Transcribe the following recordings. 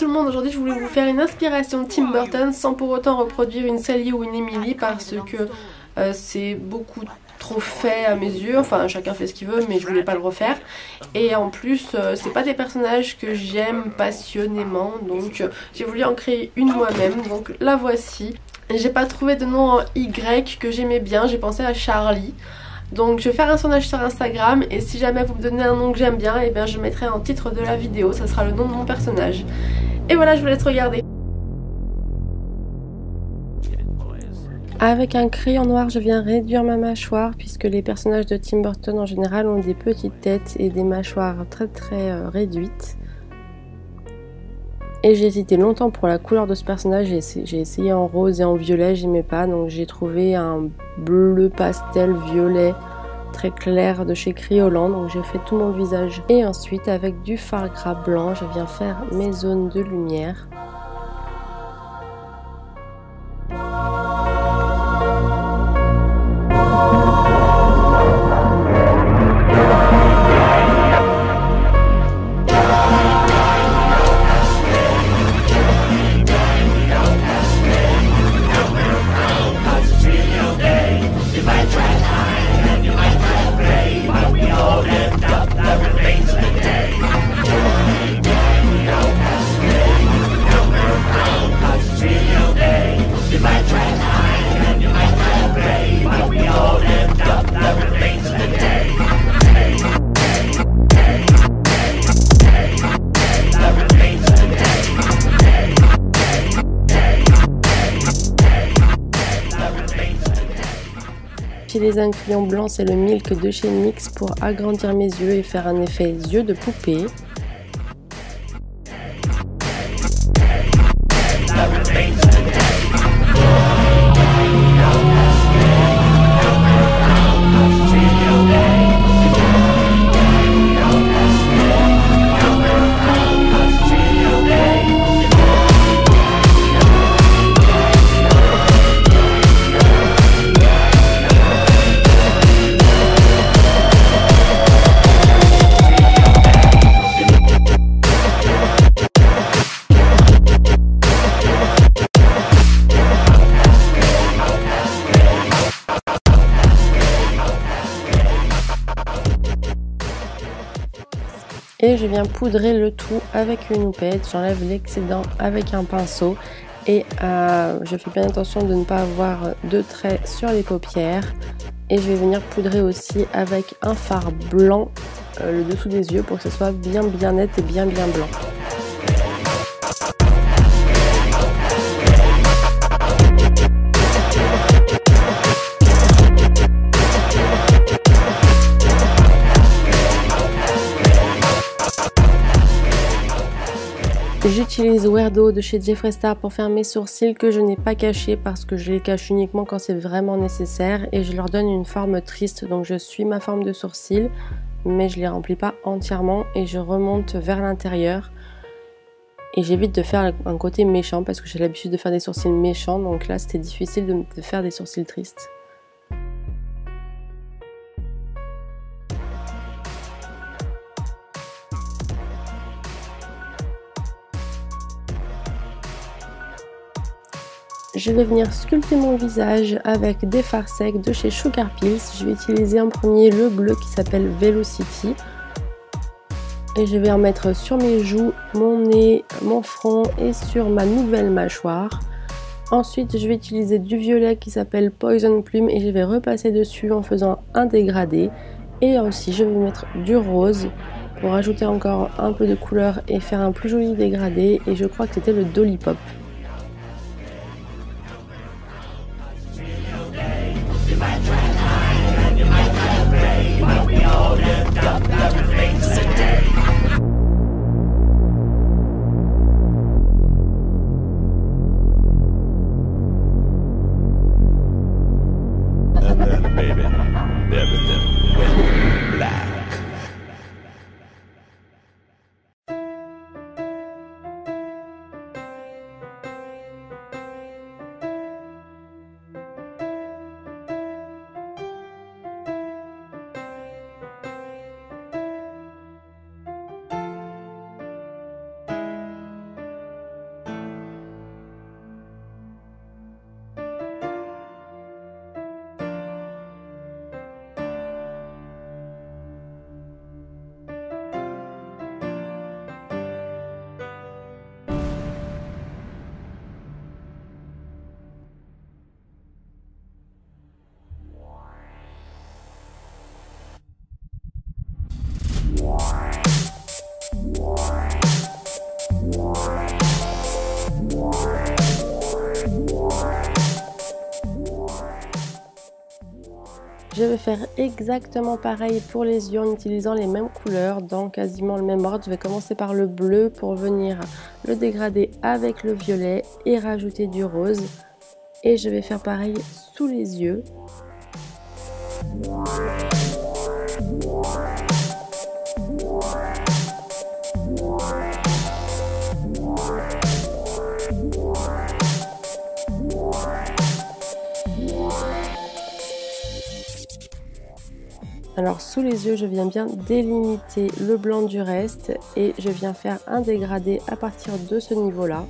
tout le monde, aujourd'hui je voulais vous faire une inspiration Tim Burton sans pour autant reproduire une Sally ou une Emily parce que c'est beaucoup trop fait à mes yeux, enfin chacun fait ce qu'il veut mais je voulais pas le refaire et en plus c'est pas des personnages que j'aime passionnément donc j'ai voulu en créer une moi-même, donc la voici. J'ai pas trouvé de nom en Y que j'aimais bien, j'ai pensé à Charlie. Donc je vais faire un sondage sur Instagram et si jamais vous me donnez un nom que j'aime bien, et bien je mettrai en titre de la vidéo, ça sera le nom de mon personnage. Et voilà, je vous laisse regarder. Avec un crayon noir, je viens réduire ma mâchoire puisque les personnages de Tim Burton en général ont des petites têtes et des mâchoires très réduites. Et j'ai hésité longtemps pour la couleur de ce personnage, j'ai essayé en rose et en violet, j'aimais pas, donc j'ai trouvé un bleu pastel violet très clair de chez Kryoland, donc j'ai fait tout mon visage. Et ensuite avec du fard gras blanc, je viens faire mes zones de lumière. J'utilise un crayon blanc, c'est le Milk de chez NYX pour agrandir mes yeux et faire un effet yeux de poupée. Et je viens poudrer le tout avec une houppette, j'enlève l'excédent avec un pinceau et je fais bien attention de ne pas avoir de traits sur les paupières. Et je vais venir poudrer aussi avec un fard blanc le dessous des yeux pour que ce soit bien net et bien blanc. J'utilise Weirdo de chez Jeffree Star pour faire mes sourcils que je n'ai pas cachés parce que je les cache uniquement quand c'est vraiment nécessaire et je leur donne une forme triste, donc je suis ma forme de sourcils mais je les remplis pas entièrement et je remonte vers l'intérieur et j'évite de faire un côté méchant parce que j'ai l'habitude de faire des sourcils méchants, donc là c'était difficile de faire des sourcils tristes. Je vais venir sculpter mon visage avec des fards secs de chez Sugar Pills. Je vais utiliser en premier le bleu qui s'appelle Velocity. Et je vais en mettre sur mes joues, mon nez, mon front et sur ma nouvelle mâchoire. Ensuite, je vais utiliser du violet qui s'appelle Poison Plume et je vais repasser dessus en faisant un dégradé. Et aussi, je vais mettre du rose pour ajouter encore un peu de couleur et faire un plus joli dégradé. Et je crois que c'était le Dolly Pop. Je vais faire exactement pareil pour les yeux en utilisant les mêmes couleurs dans quasiment le même ordre. Je vais commencer par le bleu pour venir le dégrader avec le violet et rajouter du rose. Et je vais faire pareil sous les yeux. Alors sous les yeux, je viens bien délimiter le blanc du reste et je viens faire un dégradé à partir de ce niveau-là.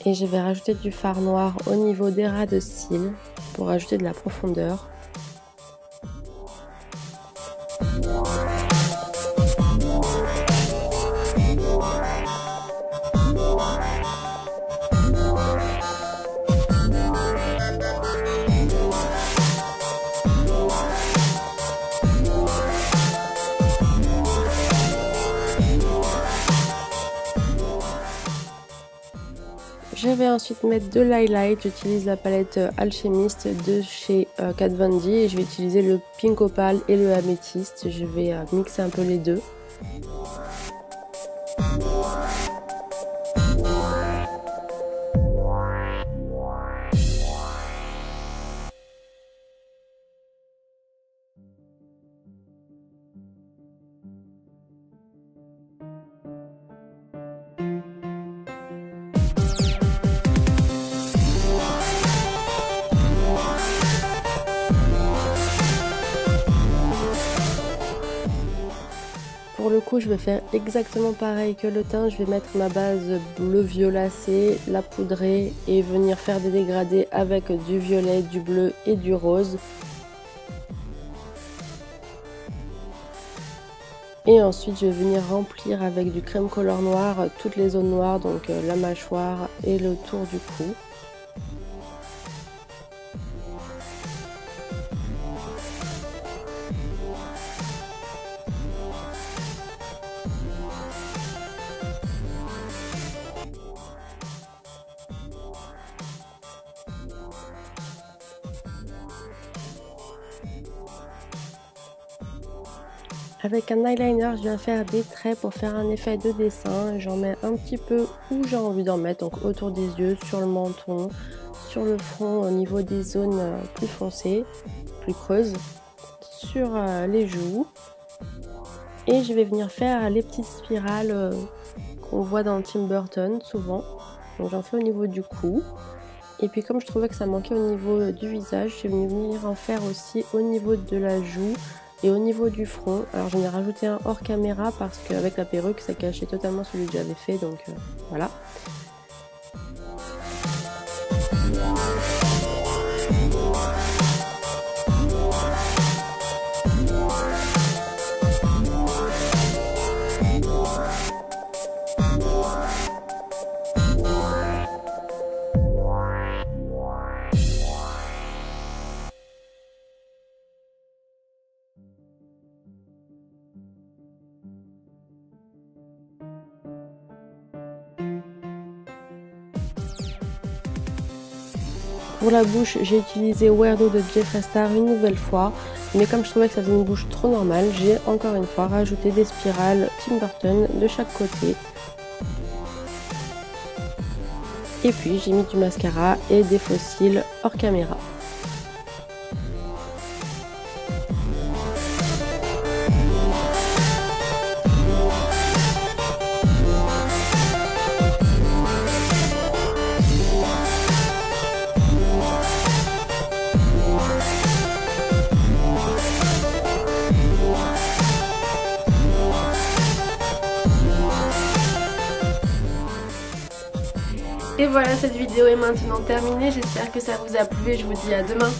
Et je vais rajouter du fard noir au niveau des ras de cils pour ajouter de la profondeur. Je vais ensuite mettre de l'highlight. J'utilise la palette Alchemist de chez Kat Von D et je vais utiliser le Pink Opal et le Améthyste. Je vais mixer un peu les deux. Pour le coup, je vais faire exactement pareil que le teint. Je vais mettre ma base bleu violacé, la poudrer et venir faire des dégradés avec du violet, du bleu et du rose. Et ensuite, je vais venir remplir avec du crème couleur noir toutes les zones noires, donc la mâchoire et le tour du cou. Avec un eyeliner, je viens faire des traits pour faire un effet de dessin. J'en mets un petit peu où j'ai envie d'en mettre, donc autour des yeux, sur le menton, sur le front, au niveau des zones plus foncées, plus creuses, sur les joues. Et je vais venir faire les petites spirales qu'on voit dans Tim Burton souvent. Donc j'en fais au niveau du cou. Et puis comme je trouvais que ça manquait au niveau du visage, je vais venir en faire aussi au niveau de la joue et au niveau du front. Alors j'en ai rajouté un hors caméra parce qu'avec la perruque ça cachait totalement celui que j'avais fait, donc voilà. Pour la bouche, j'ai utilisé Weirdo de Jeffree Star une nouvelle fois, mais comme je trouvais que ça faisait une bouche trop normale, j'ai encore une fois rajouté des spirales Tim Burton de chaque côté. Et puis j'ai mis du mascara et des faux cils hors caméra. Et voilà, cette vidéo est maintenant terminée. J'espère que ça vous a plu et je vous dis à demain.